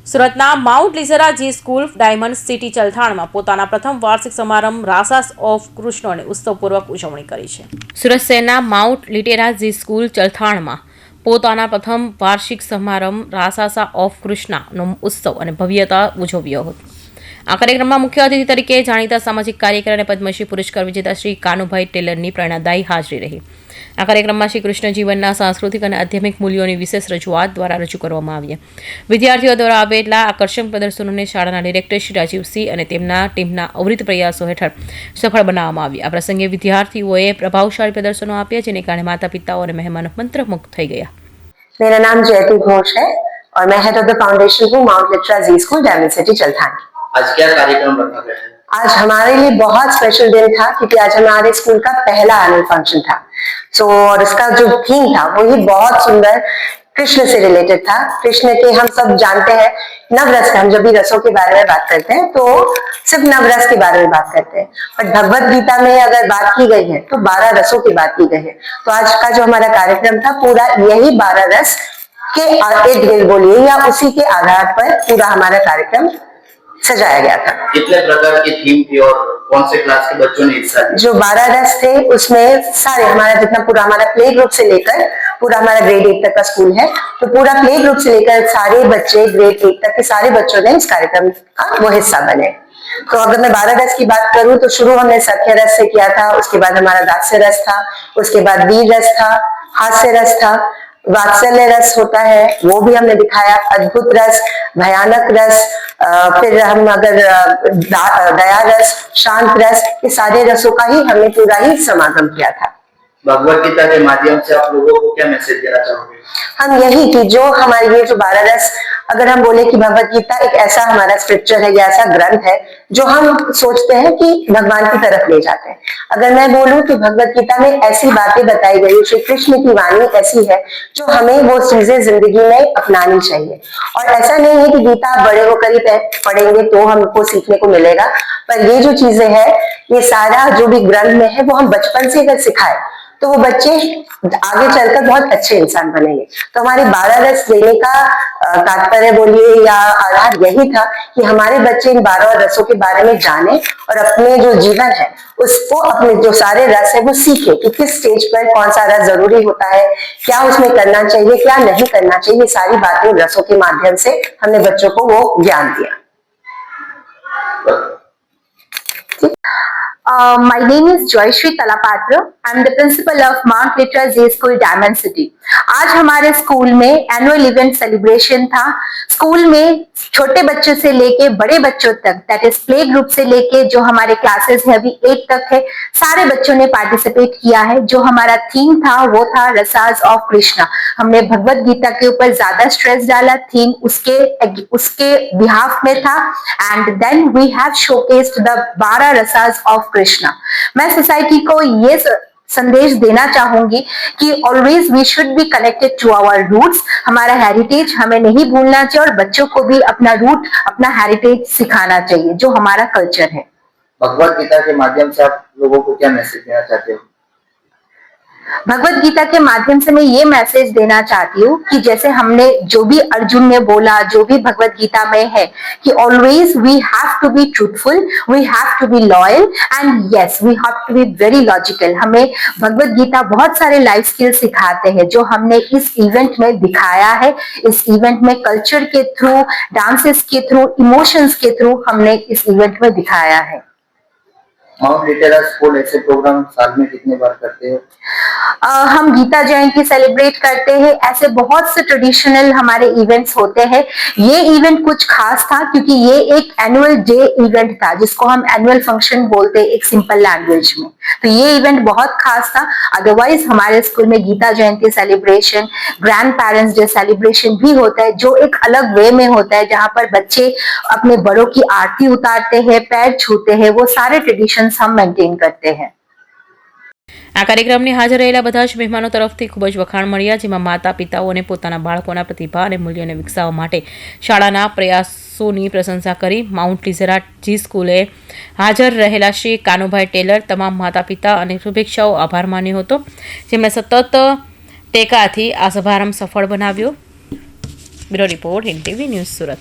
સુરતના માઉન્ટ લીઝરા જી school diamond city ચલથાણમાં પોતાના પ્રથમ વાર્ષિક સમારંભ રાસાસ ઓફ કૃષ્ણોને ઉત્સવપૂર્વક ઉજવણી કરી છે. સુરત શહેરના માઉન્ટ લીટેરા જી સ્કૂલ ચલથાણમાં પોતાના પ્રથમ વાર્ષિક સમારંભ રાસાસા ઓફ કૃષ્ણનો ઉત્સવ અને ભવ્યતા ઉજવ્યો હતો. આ કાર્યક્રમમાં મુખ્ય અતિથિ તરીકે જાણીતા સામાજિક કાર્યકર અને પદ્મશ્રી પુરસ્કાર વિજેતા શ્રી કાનુભાઈ ટેલરની પ્રેરણાદાયી હાજરી રહી. આ કાર્યક્રમમાં શ્રી કૃષ્ણ જીવનના સાંસ્કૃતિક અને આધ્યાત્મિક મૂલ્યોની વિશેષ રજૂઆત દ્વારા રજૂ કરવામાં આવી. વિદ્યાર્થીઓ દ્વારા આવેલા આકર્ષક પ્રદર્શનોને શાળાના ડિરેક્ટર શ્રી રાજીવસિંહ અને તેમના ટીમના અવિરત પ્રયાસો હેઠળ સફળ બનાવવામાં આવી. આ પ્રસંગે વિદ્યાર્થીઓએ પ્રભાવશાળી પ્રદર્શનો આપ્યા, જેને કારણે માતા પિતાઓ અને મહેમાનો મંત્રમુગ્ધ થઈ ગયા. मेरा नाम जयति घोष है और मैं हेड ऑफ द फाउंडेशन हूँ माउंट लिटरा जी स्कूल डायमंड सिटी चलथाण. आज क्या कार्यक्रम रखा गया है? आज हमारे लिए बहुत स्पेशल दिन था क्योंकि आज हमारे स्कूल का पहला एनुअल फंक्शन था. और इसका जो थीम था वो ही बहुत सुंदर कृष्ण से रिलेटेड था. कृष्ण के हम सब जानते हैं नवरस, हम जब भी रसों के बारे में बात करते हैं तो सिर्फ नवरस के बारे में बात करते हैं, बट भगवत गीता में अगर बात की गई है तो 12 रसों की बात की गई है. तो आज का जो हमारा कार्यक्रम था पूरा यही 12 रस के इर्द गिर्द बोलिए या उसी के आधार पर पूरा हमारा कार्यक्रम सजाया गया था. कितने प्रकार की थीम थी और कौन से क्लास के बच्चों ने हिस्सा लिया? जो 12 रस थे उसमें सारे हमारा जितना पूरा हमारा प्ले ग्रुप से लेकर पूरा हमारा ग्रेड 8 तक का स्कूल है, तो पूरा प्ले ग्रुप से लेकर सारे बच्चे ग्रेड 8 तक के सारे बच्चों ने इस कार्यक्रम का वो हिस्सा बने. तो अगर मैं 12 रस की बात करूं तो शुरू हमने सख्य रस से किया था, उसके बाद हमारा दास्य रस था, उसके बाद वीर रस था, हास्य रस था, वात्सल्य रस होता है वो भी हमने दिखाया, अद्भुत रस, भयानक रस, फिर हम अगर दया रस, शांत रस, ये सारे रसों का ही हमने पूरा ही समागम किया था. भगवत गीता के माध्यम से आप लोगों को क्या मैसेज देना चाहोगे? हम यही कि जो हमारे ये जो 12 रस, अगर हम बोले कि भगवत गीता एक ऐसा हमारा स्क्रिप्चर है या ऐसा ग्रंथ है जो हम सोचते हैं कि भगवान की तरफ ले जाते हैं. अगर मैं बोलूं कि भगवत गीता में ऐसी बातें बताई गई, श्री कृष्ण की वाणी ऐसी है जो हमें वो चीजें जिंदगी में अपनानी चाहिए. और ऐसा नहीं है कि गीता बड़े होकर ही पढ़ेंगे तो हमको सीखने को मिलेगा, पर ये जो चीजें हैं ये सारा जो भी ग्रंथ में है वो हम बचपन से अगर सिखाए तो वो बच्चे आगे चलकर बहुत अच्छे इंसान बनेंगे. तो हमारे 12 रस लेने का तात्पर्य बोलिए या आधार यही था कि हमारे बच्चे इन 12 रसों के बारे में जाने और अपने जो जीवन है उसको, अपने जो सारे रस है वो सीखे कि किस स्टेज पर कौन सा रस जरूरी होता है, क्या उसमें करना चाहिए, क्या नहीं करना चाहिए. ये सारी बातें रसों के माध्यम से हमने बच्चों को वो ज्ञान दिया. My name is Joyshri Talapatra. I am the principal of Mount Litra J School Diamond City. आज हमारे स्कूल में एनुअल इवेंट सेलिब्रेशन था. स्कूल में छोटे बच्चों से लेके बड़े बच्चों तक, दैट इज प्ले ग्रुप से लेके जो हमारे क्लासेस है अभी 8 तक है, सारे बच्चों ने पार्टिसिपेट किया है. जो हमारा थीम था वो था रसास ऑफ कृष्णा. हमने भगवत गीता के ऊपर ज्यादा स्ट्रेस डाला, थीम उसके बिहाफ में था. And then we have showcased the 12 रसास ऑफ कृष्णा. मैं सोसाइटी को ये संदेश देना चाहूंगी कि always we should be connected to our roots. हमारा हेरिटेज हमें नहीं भूलना चाहिए और बच्चों को भी अपना रूट, अपना हेरिटेज सिखाना चाहिए जो हमारा कल्चर है. भगवत गीता के माध्यम से आप लोगों को क्या मैसेज देना चाहते हो? भगवत गीता के माध्यम से मैं ये मैसेज देना चाहती हूँ कि जैसे हमने जो भी अर्जुन ने बोला, जो भी भगवत गीता में है कि always we have to be truthful, we have to be loyal and yes we have to be very logical. हमें भगवत गीता बहुत सारे लाइफ स्किल सिखाते हैं जो हमने इस इवेंट में दिखाया है. इस इवेंट में कल्चर के थ्रू, डांसेस के थ्रू, इमोशंस के थ्रू हमने इस इवेंट में दिखाया है. माउंट लिटेरा स्कूल ऐसे प्रोग्राम साल में कितने बार करते हैं? हम गीता जयंती सेलिब्रेट करते हैं. ऐसे बहुत से ट्रेडिशनल हमारे इवेंट्स होते हैं. ये इवेंट कुछ खास था क्योंकि ये एक एनुअल डे इवेंट था जिसको हम एनुअल फंक्शन बोलते हैं एक सिंपल लैंग्वेज में. तो ये इवेंट बहुत खास था. अदरवाइज हमारे स्कूल में Gita Jayanti celebration, grandparents day celebration भी होता है जो एक अलग वे में होता है, जहाँ पर बच्चे अपने बड़ों की आरती उतारते हैं, पैर छूते हैं. वो सारे ट्रेडिशंस हम मेंटेन करते हैं. આ કાર્યક્રમની હાજર રહેલા બધા જ મહેમાનો તરફથી ખૂબ જ વખાણ મળ્યા, જેમાં માતા પિતાઓને પોતાના બાળકોના પ્રતિભા અને મૂલ્યોને વિકસાવવા માટે શાળાના પ્રયાસોની પ્રશંસા કરી. માઉન્ટ લીઝરા જી સ્કૂલે હાજર રહેલા શ્રી કાનુભાઈ ટેલર તમામ માતા પિતા અને શુભેચ્છાઓ આભાર માન્યો હતો, જેમણે સતત ટેકાથી આ શુભારંભ સફળ બનાવ્યો. Bureau report, NTV news, Surat.